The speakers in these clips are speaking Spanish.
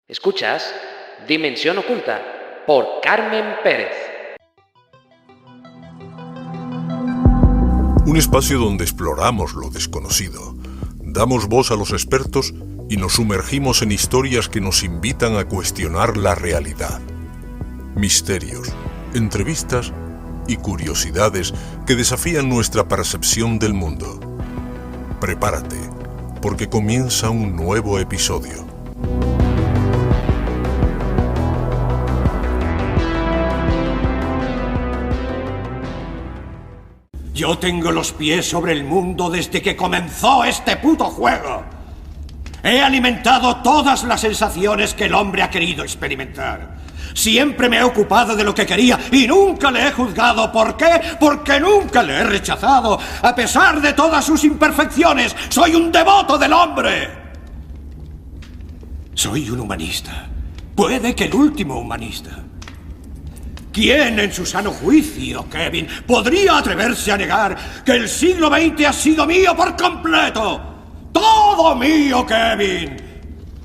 Escuchas Dimensión Oculta por Carmen Pérez. Un espacio donde exploramos lo desconocido, damos voz a los expertos y nos sumergimos en historias que nos invitan a cuestionar la realidad. Misterios, entrevistas y curiosidades que desafían nuestra percepción del mundo. Prepárate, porque comienza un nuevo episodio. Yo tengo los pies sobre el mundo desde que comenzó este puto juego. He alimentado todas las sensaciones que el hombre ha querido experimentar. Siempre me he ocupado de lo que quería y nunca le he juzgado. ¿Por qué? Porque nunca le he rechazado. A pesar de todas sus imperfecciones, soy un devoto del hombre. Soy un humanista. Puede que el último humanista. ¿Quién en su sano juicio, Kevin, podría atreverse a negar que el siglo XX ha sido mío por completo? ¡Todo mío, Kevin!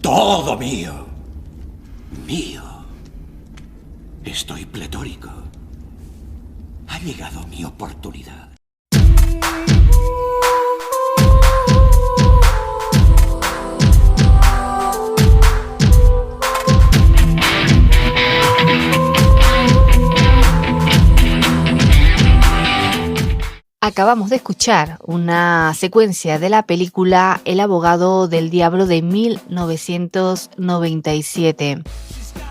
¡Todo mío! Mío. Estoy pletórico. Ha llegado mi oportunidad. Acabamos de escuchar una secuencia de la película El abogado del diablo de 1997,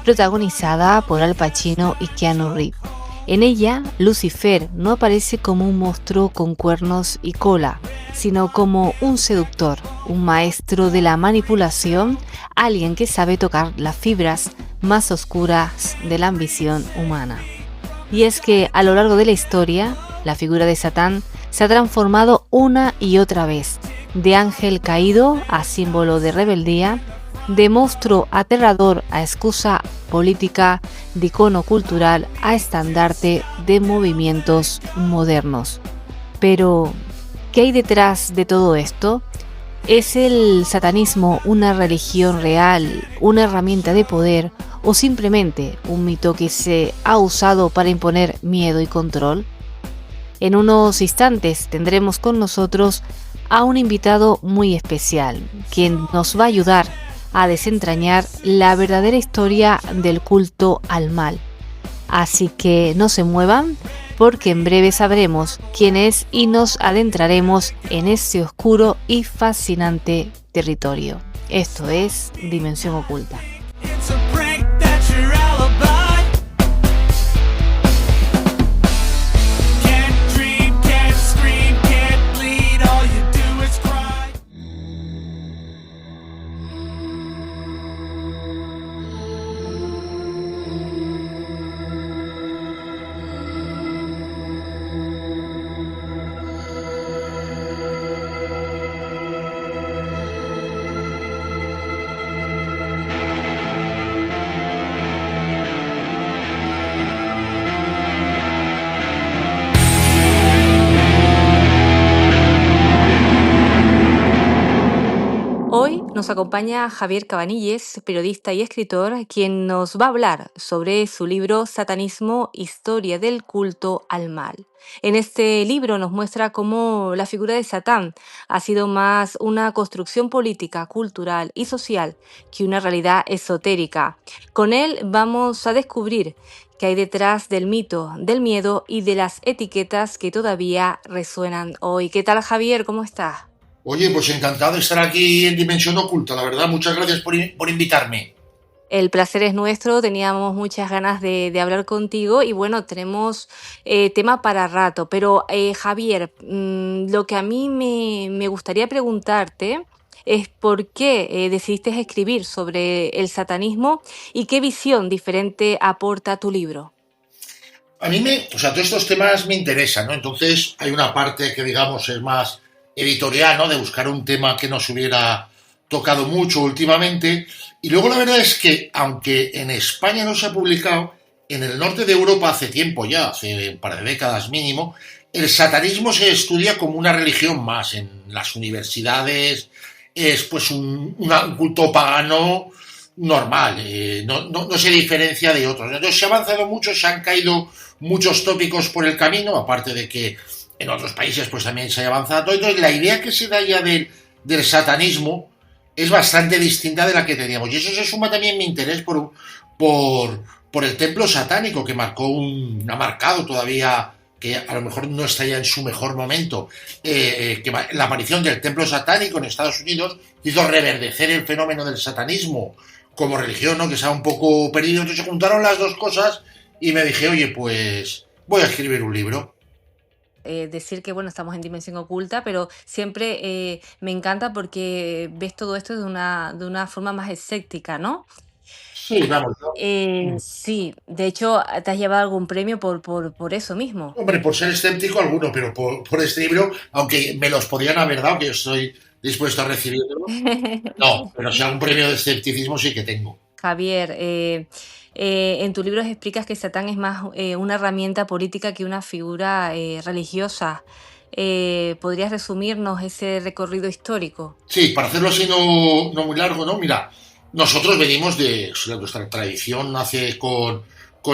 protagonizada por Al Pacino y Keanu Reeves. En ella, Lucifer no aparece como un monstruo con cuernos y cola, sino como un seductor, un maestro de la manipulación, alguien que sabe tocar las fibras más oscuras de la ambición humana. Y es que a lo largo de la historia, la figura de Satán se ha transformado una y otra vez, de ángel caído a símbolo de rebeldía, de monstruo aterrador a excusa política, de icono cultural a estandarte de movimientos modernos. Pero, ¿qué hay detrás de todo esto? ¿Es el satanismo una religión real, una herramienta de poder o simplemente un mito que se ha usado para imponer miedo y control? En unos instantes tendremos con nosotros a un invitado muy especial, quien nos va a ayudar a desentrañar la verdadera historia del culto al mal. Así que no se muevan, porque en breve sabremos quién es y nos adentraremos en este oscuro y fascinante territorio. Esto es Dimensión Oculta. Hoy nos acompaña Javier Cabanilles, periodista y escritor, quien nos va a hablar sobre su libro Satanismo, Historia del culto al mal. En este libro nos muestra cómo la figura de Satán ha sido más una construcción política, cultural y social que una realidad esotérica. Con él vamos a descubrir qué hay detrás del mito, del miedo y de las etiquetas que todavía resuenan hoy. ¿Qué tal, Javier? ¿Cómo estás? Oye, pues encantado de estar aquí en Dimensión Oculta, la verdad. Muchas gracias por invitarme. El placer es nuestro, teníamos muchas ganas de hablar contigo y bueno, tenemos tema para rato, pero Javier, lo que a mí me gustaría preguntarte es por qué decidiste escribir sobre el satanismo y qué visión diferente aporta tu libro. A mí todos estos temas me interesan, ¿no? Entonces hay una parte que digamos es más editorial, ¿no? De buscar un tema que nos hubiera tocado mucho últimamente. Y luego la verdad es que, aunque en España no se ha publicado, en el norte de Europa hace tiempo ya, hace un par de décadas mínimo, el satanismo se estudia como una religión más. En las universidades es pues un culto pagano normal, no se diferencia de otros. Entonces se ha avanzado mucho, se han caído muchos tópicos por el camino, aparte de que en otros países pues también se ha avanzado. Entonces la idea que se da ya del satanismo es bastante distinta de la que teníamos. Y eso se suma también mi interés por el templo satánico, que ha marcado todavía, que a lo mejor no está ya en su mejor momento, que la aparición del templo satánico en Estados Unidos hizo reverdecer el fenómeno del satanismo como religión, ¿no? Que estaba un poco perdido. Entonces se juntaron las dos cosas y me dije, oye, pues voy a escribir un libro. Decir que bueno, estamos en Dimensión Oculta, pero siempre me encanta porque ves todo esto de una forma más escéptica, ¿no? Sí, vamos, ¿no? Sí, de hecho, te has llevado algún premio por eso mismo. Hombre, por ser escéptico alguno, pero por este libro, aunque me los podrían haber dado, que yo estoy dispuesto a recibirlo, no, pero si algún premio de escepticismo sí que tengo. Javier, en tu libro explicas que Satán es más una herramienta política que una figura religiosa. ¿Podrías resumirnos ese recorrido histórico? Sí, para hacerlo así no muy largo, ¿no? Mira, nosotros venimos nuestra tradición nace con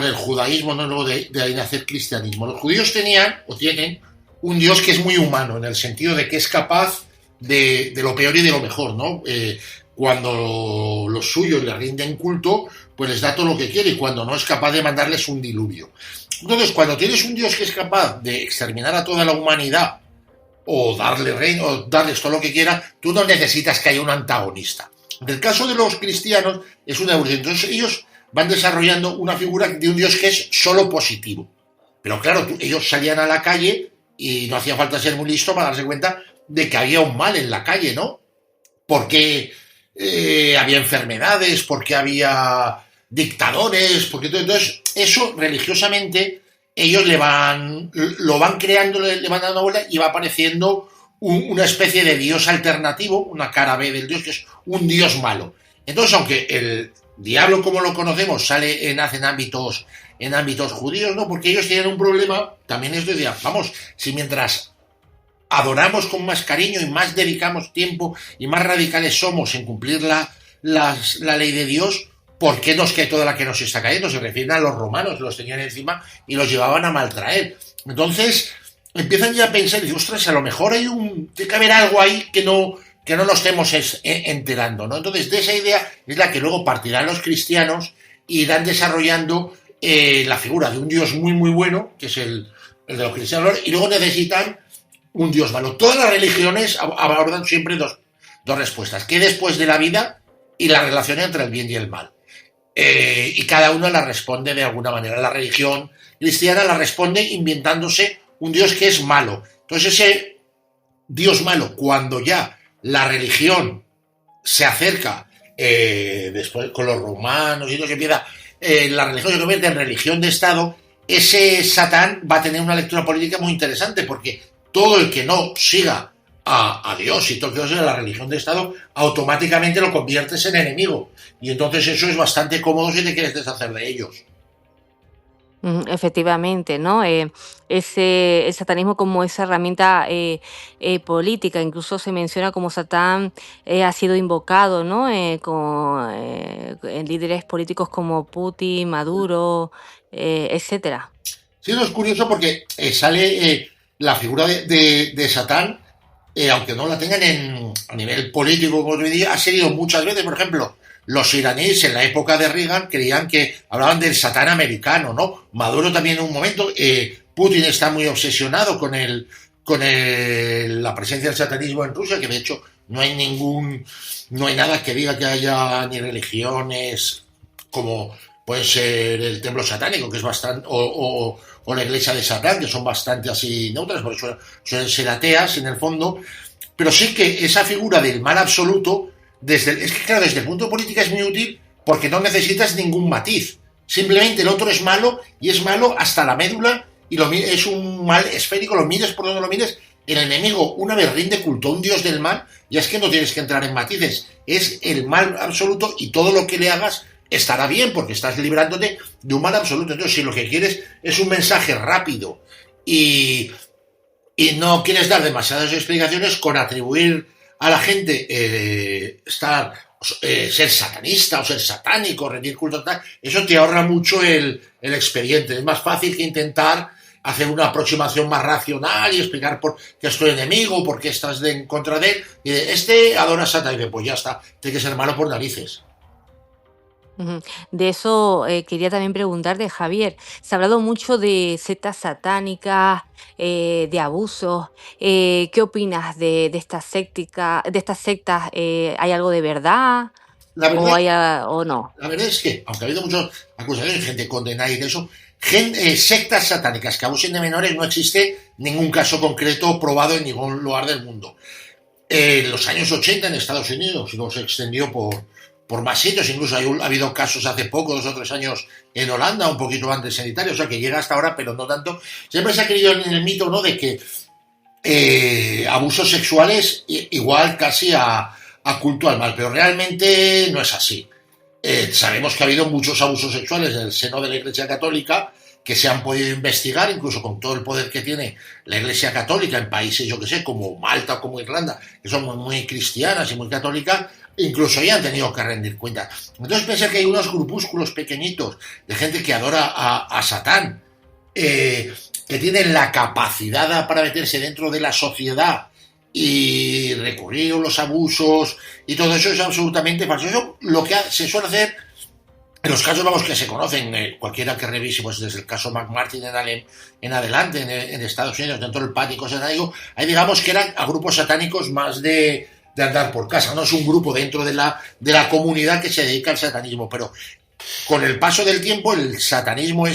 el judaísmo, ¿no? Luego de ahí nace el cristianismo. Los judíos tenían o tienen un Dios que es muy humano, en el sentido de que es capaz de lo peor y de lo mejor, ¿no? Cuando los suyos le rinden culto, pues les da todo lo que quiere, y cuando no es capaz de mandarles un diluvio. Entonces, cuando tienes un Dios que es capaz de exterminar a toda la humanidad o darle reino, o darles todo lo que quiera, tú no necesitas que haya un antagonista. En el caso de los cristianos es una evolución. Entonces ellos van desarrollando una figura de un Dios que es solo positivo. Pero claro, ellos salían a la calle y no hacía falta ser muy listo para darse cuenta de que había un mal en la calle, ¿no? Porque había enfermedades, porque había dictadores, porque entonces eso religiosamente ellos lo van creando, le van dando vuelta y va apareciendo una especie de Dios alternativo, una cara B del Dios, que es un Dios malo. Entonces, aunque el diablo como lo conocemos nace en ámbitos judíos, ¿no? Porque ellos tienen un problema, también es de, vamos, si mientras adoramos con más cariño y más dedicamos tiempo y más radicales somos en cumplir la ley de Dios, ¿por qué nos cae toda la que nos está cayendo? Se refieren a los romanos, los tenían encima y los llevaban a maltraer. Entonces empiezan ya a pensar, y dicen, ostras, a lo mejor tiene que haber algo ahí que no nos estemos enterando, ¿no? Entonces, de esa idea es la que luego partirán los cristianos y irán desarrollando la figura de un Dios muy, muy bueno, que es el de los cristianos, y luego necesitan un Dios malo. Todas las religiones abordan siempre dos respuestas: ¿qué después de la vida? Y la relación entre el bien y el mal. Y cada uno la responde de alguna manera. La religión cristiana la responde inventándose un Dios que es malo. Entonces ese Dios malo, cuando ya la religión se acerca después con los romanos y todo, que empieza la religión se convierte en religión de Estado, ese Satán va a tener una lectura política muy interesante, porque todo el que no siga a Dios y todo el que no siga la religión de Estado, automáticamente lo conviertes en enemigo. Y entonces eso es bastante cómodo si te quieres deshacer de ellos. Efectivamente, ¿no? El satanismo como esa herramienta política, incluso se menciona como Satán ha sido invocado, ¿no? En líderes políticos como Putin, Maduro, etcétera. Sí, eso es curioso porque sale la figura de Satán, aunque no la tengan a nivel político, como hoy día, ha seguido muchas veces. Por ejemplo, los iraníes en la época de Reagan creían que hablaban del Satán americano, ¿no? Maduro también en un momento. Putin está muy obsesionado con la presencia del satanismo en Rusia, que de hecho no hay nada que diga que haya ni religiones como puede ser el templo satánico, que es bastante, o la iglesia de Satán, que son bastante así neutras, porque suelen ser ateas en el fondo. Pero sí que esa figura del mal absoluto, es que claro, desde el punto de política es muy útil, porque no necesitas ningún matiz. Simplemente el otro es malo, y es malo hasta la médula, y es un mal esférico, lo mires por donde lo mires. El enemigo, una vez rinde culto a un dios del mal, ya es que no tienes que entrar en matices, es el mal absoluto, y todo lo que le hagas estará bien, porque estás librándote de un mal absoluto. Entonces, si lo que quieres es un mensaje rápido y no quieres dar demasiadas explicaciones, con atribuir a la gente ser satanista o ser satánico, rendir culto, tal, eso te ahorra mucho el expediente. Es más fácil que intentar hacer una aproximación más racional y explicar por qué es tu enemigo, por qué estás en contra de él. Y adora a Satán, y pues ya está, tiene que ser malo por narices. De eso quería también preguntar de Javier. Se ha hablado mucho de sectas satánicas, de abusos. ¿Qué opinas de estas sectas? ¿Hay algo de verdad La verdad, o no? la verdad es que, aunque ha habido muchas acusaciones, gente condenada y de eso, sectas satánicas que abusen de menores, no existe ningún caso concreto probado en ningún lugar del mundo. En los años 80 en Estados Unidos, luego se extendió por más sitios, incluso ha habido casos hace poco, 2 o 3 años en Holanda, un poquito antes en Italia, o sea que llega hasta ahora, pero no tanto. Siempre se ha creído en el mito, ¿no?, de que abusos sexuales igual casi a culto al mal, pero realmente no es así. Sabemos que ha habido muchos abusos sexuales en el seno de la Iglesia Católica que se han podido investigar, incluso con todo el poder que tiene la Iglesia Católica en países, yo que sé, como Malta o como Irlanda, que son muy cristianas y muy católicas, incluso ya han tenido que rendir cuentas. Entonces piensa que hay unos grupúsculos pequeñitos de gente que adora a Satán, que tienen la capacidad para meterse dentro de la sociedad y recurrir a los abusos y todo eso es absolutamente falso. Eso lo que se suele hacer en los casos, vamos, que se conocen, cualquiera que revise, pues desde el caso McMartin en adelante, en Estados Unidos, dentro del pánico satánico, ahí digamos que eran a grupos satánicos más de andar por casa, no es un grupo dentro de la comunidad que se dedica al satanismo, pero con el paso del tiempo el satanismo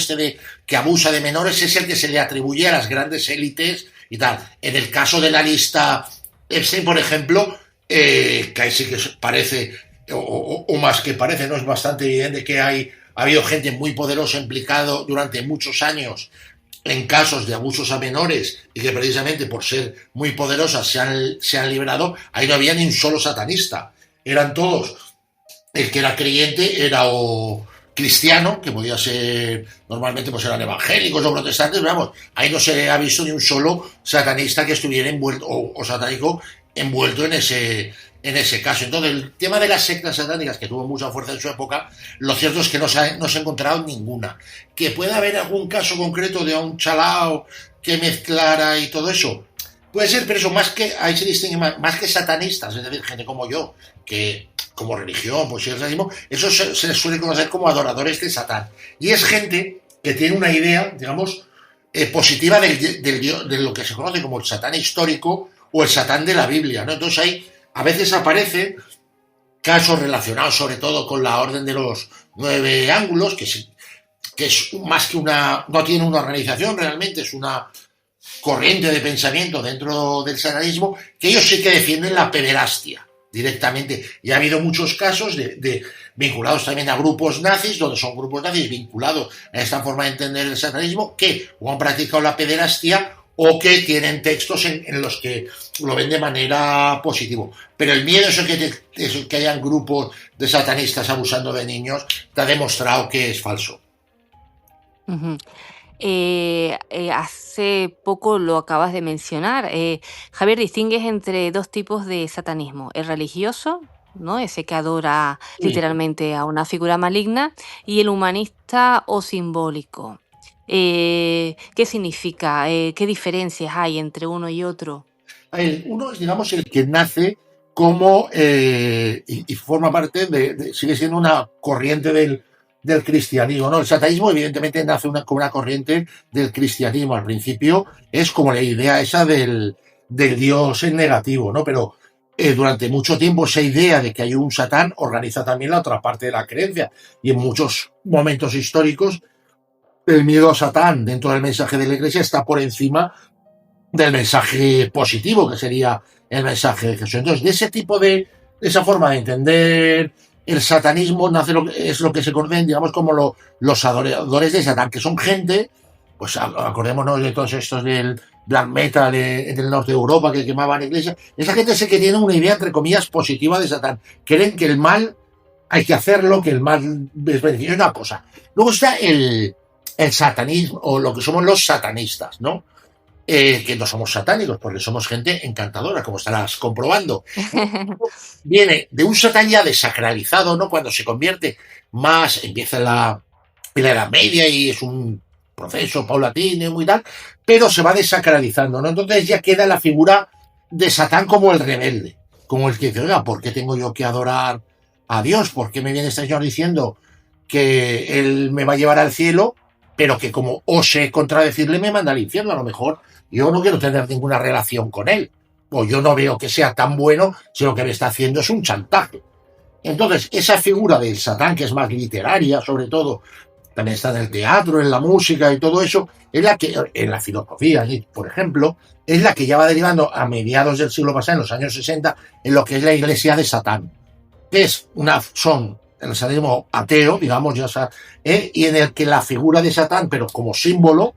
que abusa de menores es el que se le atribuye a las grandes élites y tal. En el caso de la lista Epstein, por ejemplo, que ahí sí que parece, o más que parece, no es bastante evidente que ha habido gente muy poderosa implicado durante muchos años en casos de abusos a menores y que precisamente por ser muy poderosas se han liberado. Ahí no había ni un solo satanista, eran todos, el que era creyente era o cristiano, que podía ser, normalmente pues eran evangélicos o protestantes, pero vamos, ahí no se ha visto ni un solo satanista que estuviera envuelto o satánico envuelto en ese caso. Entonces, el tema de las sectas satánicas, que tuvo mucha fuerza en su época, lo cierto es que no se ha encontrado ninguna. Que pueda haber algún caso concreto de un chalao que mezclara y todo eso, puede ser, pero eso ahí se distingue más que satanistas, es decir, gente como yo, que como religión, pues el satanismo, eso se les suele conocer como adoradores de Satán. Y es gente que tiene una idea, digamos, positiva de lo que se conoce como el Satán histórico o el Satán de la Biblia, ¿no? Entonces ahí a veces aparecen casos relacionados sobre todo con la Orden de los 9 ángulos, que es más que no tiene una organización realmente, es una corriente de pensamiento dentro del satanismo, que ellos sí que defienden la pederastia directamente. Y ha habido muchos casos vinculados también a grupos nazis, donde son grupos nazis vinculados a esta forma de entender el satanismo, que o han practicado la pederastia o que tienen textos en los que lo ven de manera positiva. Pero el miedo es que hayan grupos de satanistas abusando de niños, te ha demostrado que es falso. Ujú. Hace poco lo acabas de mencionar. Javier, distingues entre 2 tipos de satanismo: el religioso, ¿no?, ese que adora Sí. literalmente a una figura maligna, y el humanista o simbólico. ¿Qué significa? ¿Qué diferencias hay entre uno y otro? Uno es, digamos, el que nace como y forma parte sigue siendo una corriente del cristianismo, ¿no? El satanismo evidentemente nace como una corriente del cristianismo. Al principio es como la idea esa del Dios en negativo, ¿no? Pero durante mucho tiempo esa idea de que hay un Satán organiza también la otra parte de la creencia, y en muchos momentos históricos el miedo a Satán dentro del mensaje de la Iglesia está por encima del mensaje positivo, que sería el mensaje de Jesús. Entonces, de esa forma de entender el satanismo es lo que se conocen, digamos, como los adoradores de Satán, que son gente, pues acordémonos de todos estos del black metal en el norte de Europa que quemaban iglesias. Esa gente sí que tiene una idea, entre comillas, positiva de Satán. Creen que el mal hay que hacerlo, que el mal es beneficioso, es una cosa. Luego está el satanismo, o lo que somos los satanistas, ¿no? que no somos satánicos, porque somos gente encantadora, como estarás comprobando. Viene de un Satán ya desacralizado, ¿no? Cuando se convierte más, empieza en la Edad Media y es un proceso paulatino y tal, pero se va desacralizando, ¿no? Entonces ya queda la figura de Satán como el rebelde, como el que dice, oiga, ¿por qué tengo yo que adorar a Dios? ¿Por qué me viene este señor diciendo que él me va a llevar al cielo, pero que como ose contradecirle me manda al infierno? A lo mejor yo no quiero tener ninguna relación con él, o yo no veo que sea tan bueno si lo que me está haciendo es un chantaje. Entonces, esa figura del Satán, que es más literaria, sobre todo, también está en el teatro, en la música y todo eso, es la que, en la filosofía, por ejemplo, es la que ya va derivando a mediados del siglo pasado, en los años 60, en lo que es la iglesia de Satán, que es son el satanismo ateo, digamos, ya sabes, y en el que la figura de Satán, pero como símbolo,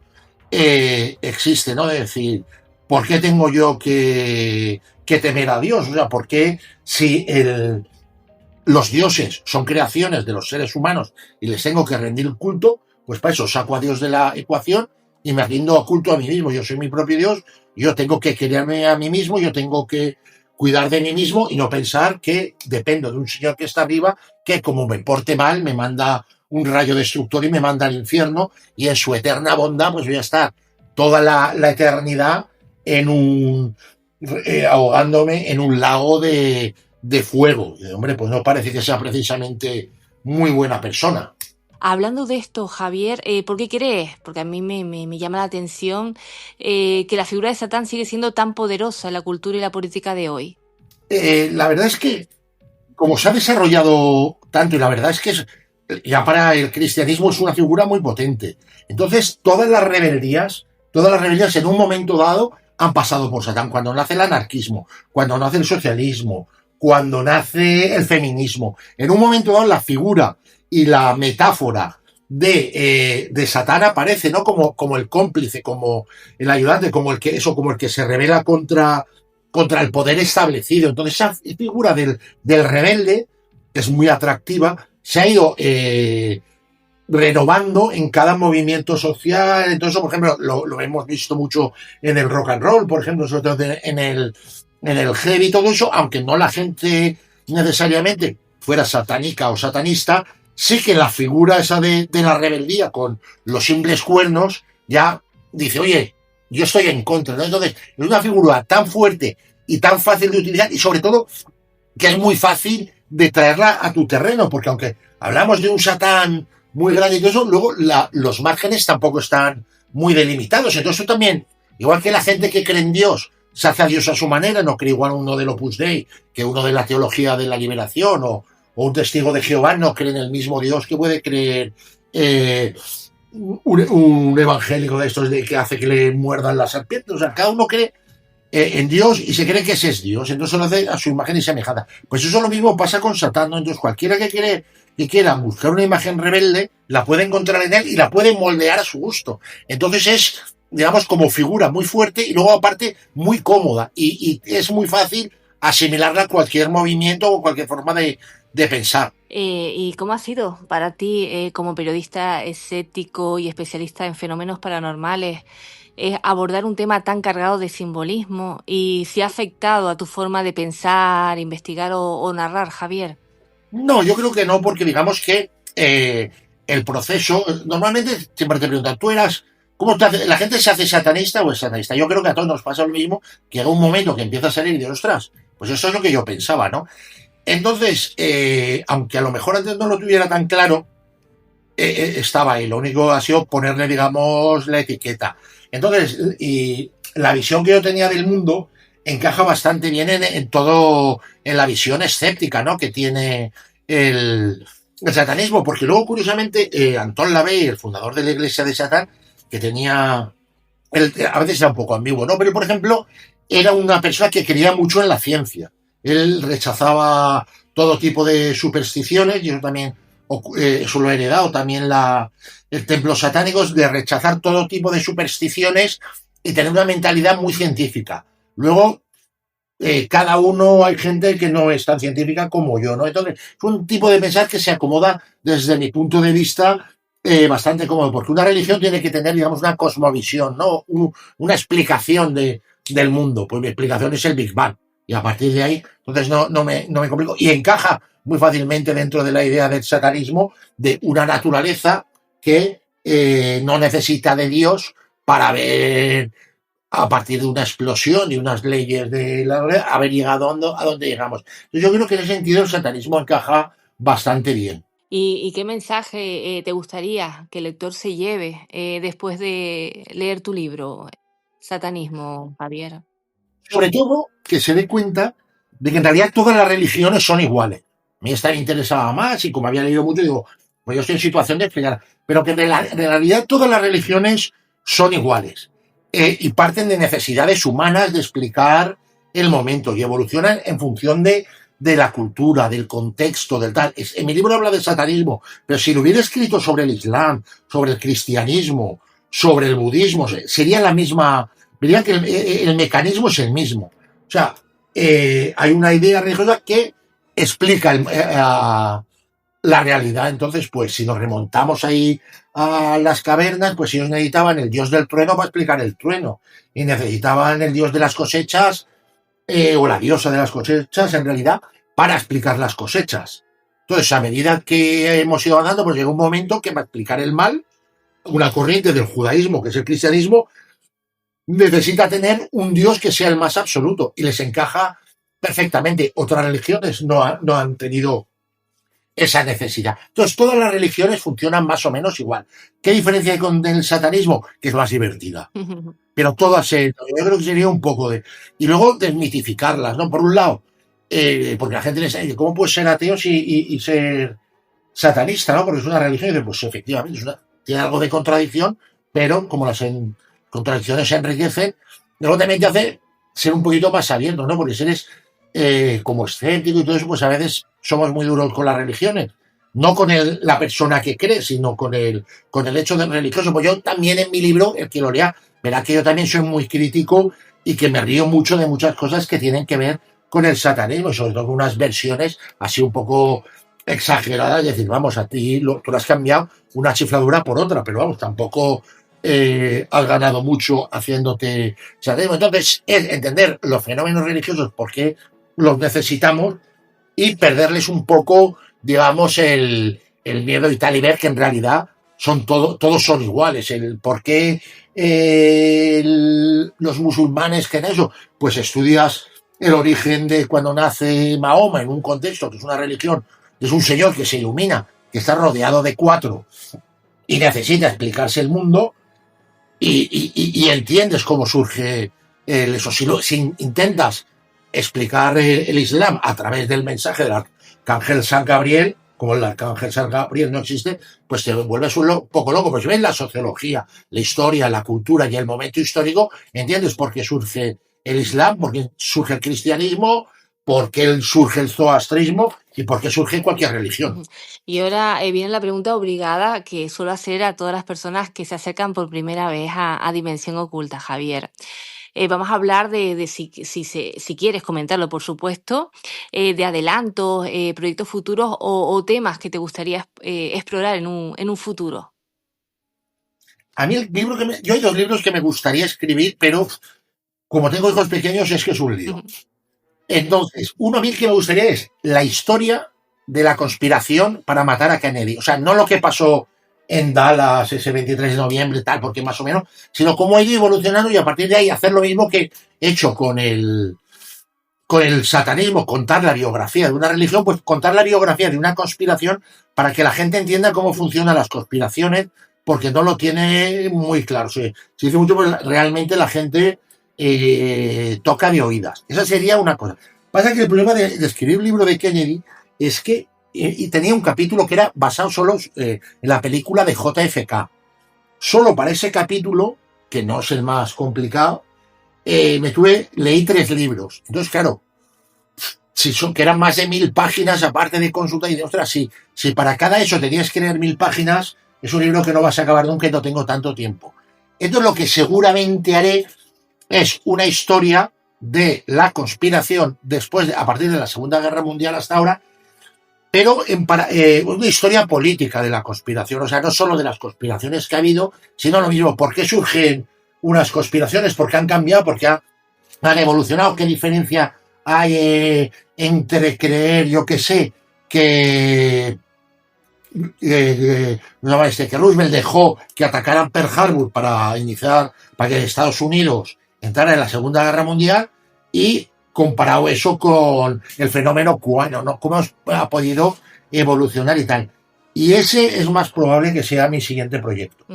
existe, ¿no? Es decir, ¿por qué tengo yo que temer a Dios? O sea, ¿por qué si los dioses son creaciones de los seres humanos y les tengo que rendir culto? Pues para eso saco a Dios de la ecuación y me rindo culto a mí mismo. Yo soy mi propio Dios, yo tengo que quererme a mí mismo, yo tengo que cuidar de mí mismo y no pensar que dependo de un señor que está arriba, que como me porte mal me manda un rayo destructor y me manda al infierno, y en su eterna bondad pues voy a estar toda la eternidad ahogándome en un lago de fuego. Y, hombre, pues no parece que sea precisamente muy buena persona. Hablando de esto, Javier, ¿por qué crees? Porque a mí me llama la atención que la figura de Satán sigue siendo tan poderosa en la cultura y la política de hoy. La verdad es que, como se ha desarrollado tanto, y la verdad es que ya para el cristianismo es una figura muy potente. Entonces, todas las rebeldías en un momento dado han pasado por Satán. Cuando nace el anarquismo, cuando nace el socialismo, cuando nace el feminismo, en un momento dado la figura y la metáfora de Satán aparece, ¿no? Como el cómplice, como el ayudante, como el que se rebela contra el poder establecido. Entonces esa figura del rebelde, que es muy atractiva, se ha ido renovando en cada movimiento social. Entonces, por ejemplo, lo hemos visto mucho en el rock and roll, por ejemplo, sobre todo en el heavy y todo eso, aunque no la gente necesariamente fuera satánica o satanista, sí que la figura esa de la rebeldía con los simples cuernos ya dice, oye, yo estoy en contra, ¿no? Entonces, es una figura tan fuerte y tan fácil de utilizar, y sobre todo que es muy fácil de traerla a tu terreno, porque aunque hablamos de un Satán muy grande y todo eso, luego los márgenes tampoco están muy delimitados. Entonces tú también, igual que la gente que cree en Dios, se hace a Dios a su manera, no cree igual uno del Opus Dei que uno de la teología de la liberación, o un testigo de Jehová no cree en el mismo Dios que puede creer un evangélico de estos que hace que le muerdan las serpientes. O sea, cada uno cree en Dios y se cree que ese es Dios, entonces lo hace a su imagen y semejanza. Pues eso lo mismo pasa con Satán, ¿no? Entonces cualquiera que quiera buscar una imagen rebelde, la puede encontrar en él y la puede moldear a su gusto. Entonces es, digamos, como figura muy fuerte y luego aparte muy cómoda, y es muy fácil asimilarla a cualquier movimiento o cualquier forma de pensar. ¿Y cómo ha sido para ti, como periodista escéptico y especialista en fenómenos paranormales, abordar un tema tan cargado de simbolismo, y si ha afectado a tu forma de pensar, investigar o narrar, Javier? No, yo creo que no, porque digamos que el proceso, normalmente siempre te preguntan, la gente se hace satanista o es satanista. Yo creo que a todos nos pasa lo mismo, que en un momento que empieza a salir y de ostras, pues eso es lo que yo pensaba, ¿no? Entonces, aunque a lo mejor antes no lo tuviera tan claro, estaba ahí. Lo único ha sido ponerle, digamos, la etiqueta. Entonces, y la visión que yo tenía del mundo encaja bastante bien en todo, en la visión escéptica, ¿no?, que tiene el satanismo, porque luego, curiosamente, Anton LaVey, el fundador de la Iglesia de Satán, que tenía, a veces era un poco ambiguo, ¿no?, pero por ejemplo, era una persona que creía mucho en la ciencia. Él rechazaba todo tipo de supersticiones, y eso también eso lo he heredado también el templo satánico, de rechazar todo tipo de supersticiones y tener una mentalidad muy científica. Luego, cada uno, hay gente que no es tan científica como yo, ¿no? Entonces, es un tipo de pensar que se acomoda, desde mi punto de vista, bastante cómodo, porque una religión tiene que tener, digamos, una cosmovisión, ¿no? Una explicación del mundo. Pues mi explicación es el Big Bang. Y a partir de ahí, entonces no me complico. Y encaja muy fácilmente dentro de la idea del satanismo de una naturaleza que no necesita de Dios para ver a partir de una explosión y unas leyes de la haber llegado a donde llegamos. Yo creo que en ese sentido el satanismo encaja bastante bien. ¿Y qué mensaje te gustaría que el lector se lleve después de leer tu libro, Satanismo, Javier? Sobre todo que se dé cuenta de que en realidad todas las religiones son iguales. A mí esta me interesaba más y como había leído mucho, digo, pues yo estoy en situación de explicar, pero que en realidad todas las religiones son iguales y parten de necesidades humanas de explicar el momento y evolucionan en función de la cultura, del contexto, del tal. En mi libro habla del satanismo, pero si lo hubiera escrito sobre el Islam, sobre el cristianismo, sobre el budismo, sería la misma. Verían que el mecanismo es el mismo. O sea, hay una idea religiosa que explica la realidad. Entonces, pues si nos remontamos ahí a las cavernas, pues ellos necesitaban el dios del trueno para explicar el trueno. Y necesitaban el dios de las cosechas o la diosa de las cosechas, en realidad, para explicar las cosechas. Entonces, a medida que hemos ido andando, pues llega un momento que para explicar el mal, una corriente del judaísmo, que es el cristianismo, necesita tener un Dios que sea el más absoluto y les encaja perfectamente. Otras religiones no han tenido esa necesidad. Entonces, todas las religiones funcionan más o menos igual. ¿Qué diferencia hay con el satanismo? Que es más divertida. Pero todas, yo creo que sería un poco de... Y luego desmitificarlas, ¿no? Por un lado, porque la gente les dice, ¿cómo puedes ser ateo y ser satanista, ¿no? Porque es una religión y dice, pues efectivamente, tiene algo de contradicción, pero como las contradicciones se enriquecen, luego también te hace ser un poquito más abierto, ¿no? Porque si eres como escéptico y todo eso, pues a veces somos muy duros con las religiones. No con la persona que cree, sino con el hecho de religioso. Pues yo también en mi libro, el que lo lea, verá que yo también soy muy crítico y que me río mucho de muchas cosas que tienen que ver con el satanismo, y sobre todo con unas versiones así un poco exageradas, es decir, vamos, a ti tú has cambiado una chifladura por otra, pero vamos, tampoco has ganado mucho haciéndote satanismo. Entonces, es entender los fenómenos religiosos, por qué los necesitamos y perderles un poco, digamos, el miedo y tal, y ver que en realidad todos son iguales. El por qué los musulmanes que en eso, pues estudias el origen de cuando nace Mahoma en un contexto que es una religión, es un señor que se ilumina, que está rodeado de 4 y necesita explicarse el mundo y entiendes cómo surge eso. Si intentas explicar el Islam a través del mensaje del arcángel San Gabriel, como el arcángel San Gabriel no existe, pues te vuelves un poco loco. Pues ves la sociología, la historia, la cultura y el momento histórico, entiendes por qué surge el Islam, por qué surge el cristianismo, por qué surge el zoroastrismo y por qué surge cualquier religión. Y ahora viene la pregunta obligada que suelo hacer a todas las personas que se acercan por primera vez a Dimensión Oculta, Javier. Vamos a hablar de si quieres comentarlo, por supuesto, de adelantos, proyectos futuros o temas que te gustaría explorar en un futuro. A mí yo hay 2 libros que me gustaría escribir, pero como tengo hijos pequeños es que es un lío. Entonces, uno a mí que me gustaría es la historia de la conspiración para matar a Kennedy. O sea, no lo que pasó en Dallas ese 23 de noviembre, tal, porque más o menos, sino cómo ha ido evolucionando y a partir de ahí hacer lo mismo que he hecho con el satanismo, contar la biografía de una religión, pues contar la biografía de una conspiración para que la gente entienda cómo funcionan las conspiraciones, porque no lo tiene muy claro. Se dice mucho, pues realmente la gente toca de oídas. Esa sería una cosa. Pasa que el problema de escribir un libro de Kennedy es que y tenía un capítulo que era basado solo en la película de JFK. Solo para ese capítulo, que no es el más complicado, leí 3 libros. Entonces, claro, que eran más de 1000 páginas, aparte de consulta, y de, ostras, si para cada eso tenías que leer 1000 páginas, es un libro que no vas a acabar nunca y no tengo tanto tiempo. Entonces, lo que seguramente haré es una historia de la conspiración a partir de la Segunda Guerra Mundial hasta ahora, pero una historia política de la conspiración, o sea, no solo de las conspiraciones que ha habido, sino lo mismo, por qué surgen unas conspiraciones, por qué han cambiado, por qué han evolucionado, qué diferencia hay entre creer, yo qué sé, que Roosevelt dejó que atacaran Pearl Harbor para que Estados Unidos entrara en la Segunda Guerra Mundial, y comparado eso con el fenómeno cubano, ¿no? Cómo ha podido evolucionar y tal. Y ese es más probable que sea mi siguiente proyecto.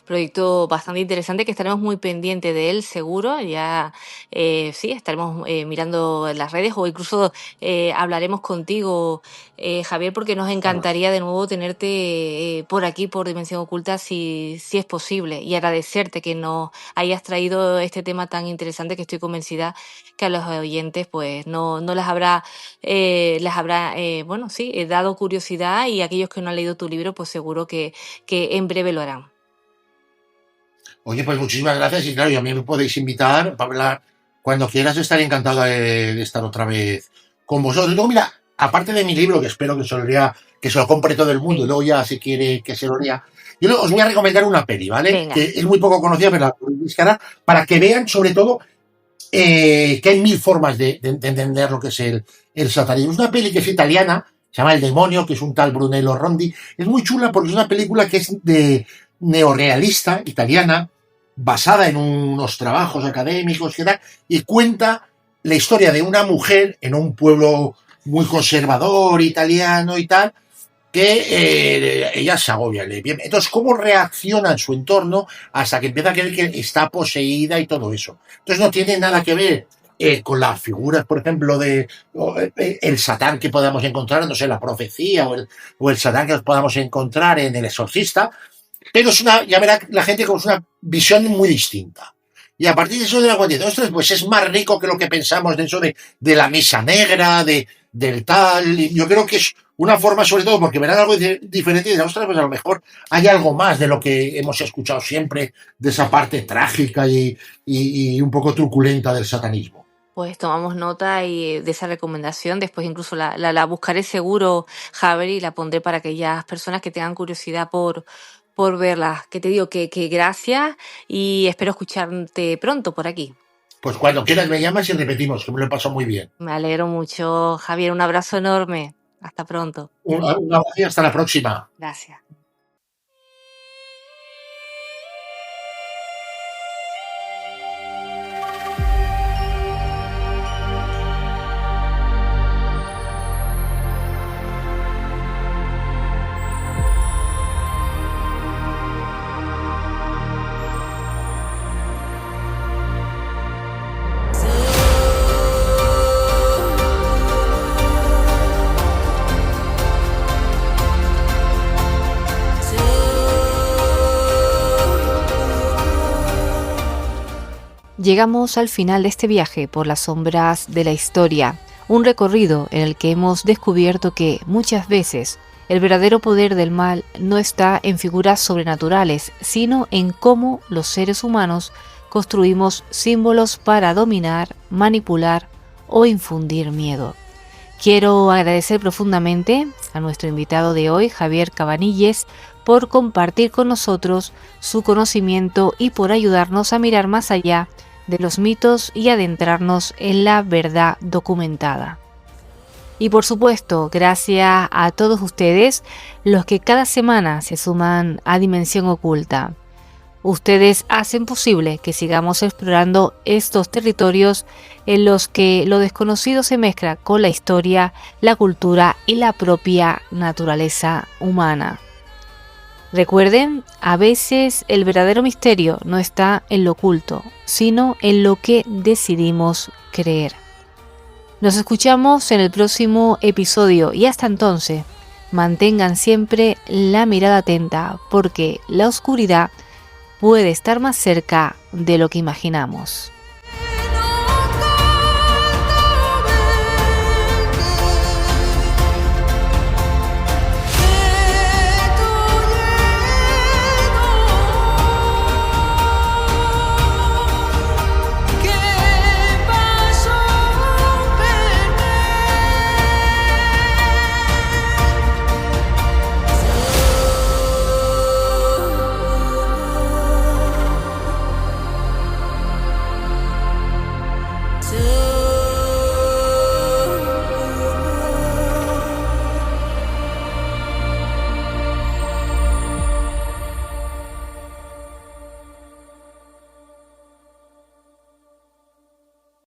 Proyecto bastante interesante que estaremos muy pendientes de él, seguro. Ya sí, estaremos mirando las redes o incluso hablaremos contigo, Javier, porque nos encantaría de nuevo tenerte por aquí, por Dimensión Oculta, si es posible. Y agradecerte que nos hayas traído este tema tan interesante, que estoy convencida que a los oyentes pues no les habrá dado curiosidad, y aquellos que no han leído tu libro pues seguro que en breve lo harán. Oye, pues muchísimas gracias, y claro, y a mí me podéis invitar para hablar cuando quieras. Estaré encantado de estar otra vez con vosotros. Luego, mira, aparte de mi libro, que espero que se lo compre todo el mundo, y luego ya si quiere que se lo lea, yo os voy a recomendar una peli, ¿vale? Venga. Que es muy poco conocida, pero la podéis buscar para que vean, sobre todo, que hay 1000 formas de entender lo que es el satanismo. Es una peli que es italiana, se llama El Demonio, que es un tal Brunello Rondi. Es muy chula porque es una película que es de neorrealista italiana, basada en unos trabajos académicos y cuenta la historia de una mujer en un pueblo muy conservador italiano y tal, que ella se agobia. Entonces, cómo reacciona en su entorno hasta que empieza a creer que está poseída y todo eso. Entonces, no tiene nada que ver con las figuras, por ejemplo, de el Satán que podamos encontrar, no sé, la profecía, o el Satán que podamos encontrar en El Exorcista, pero ya verá la gente con una visión muy distinta. Y a partir de eso de la cuantía, pues es más rico que lo que pensamos de eso de la misa negra, del tal. Y yo creo que es una forma, sobre todo, porque verán algo diferente y dirán, ostras, pues a lo mejor hay algo más de lo que hemos escuchado siempre, de esa parte trágica y un poco truculenta del satanismo. Pues tomamos nota de esa recomendación. Después incluso la buscaré seguro, Javier, y la pondré para aquellas personas que tengan curiosidad por verla. Que te digo que gracias, y espero escucharte pronto por aquí. Pues cuando quieras me llamas y repetimos, que me lo paso muy bien. Me alegro mucho, Javier. Un abrazo enorme. Hasta pronto. Un abrazo y hasta la próxima. Gracias. Llegamos al final de este viaje por las sombras de la historia, un recorrido en el que hemos descubierto que muchas veces el verdadero poder del mal no está en figuras sobrenaturales, sino en cómo los seres humanos construimos símbolos para dominar, manipular o infundir miedo. Quiero agradecer profundamente a nuestro invitado de hoy, Javier Cabanilles, por compartir con nosotros su conocimiento y por ayudarnos a mirar más allá de los mitos y adentrarnos en la verdad documentada. Y por supuesto, gracias a todos ustedes, los que cada semana se suman a Dimensión Oculta. Ustedes hacen posible que sigamos explorando estos territorios en los que lo desconocido se mezcla con la historia, la cultura y la propia naturaleza humana. Recuerden, a veces el verdadero misterio no está en lo oculto, sino en lo que decidimos creer. Nos escuchamos en el próximo episodio y hasta entonces, mantengan siempre la mirada atenta, porque la oscuridad puede estar más cerca de lo que imaginamos.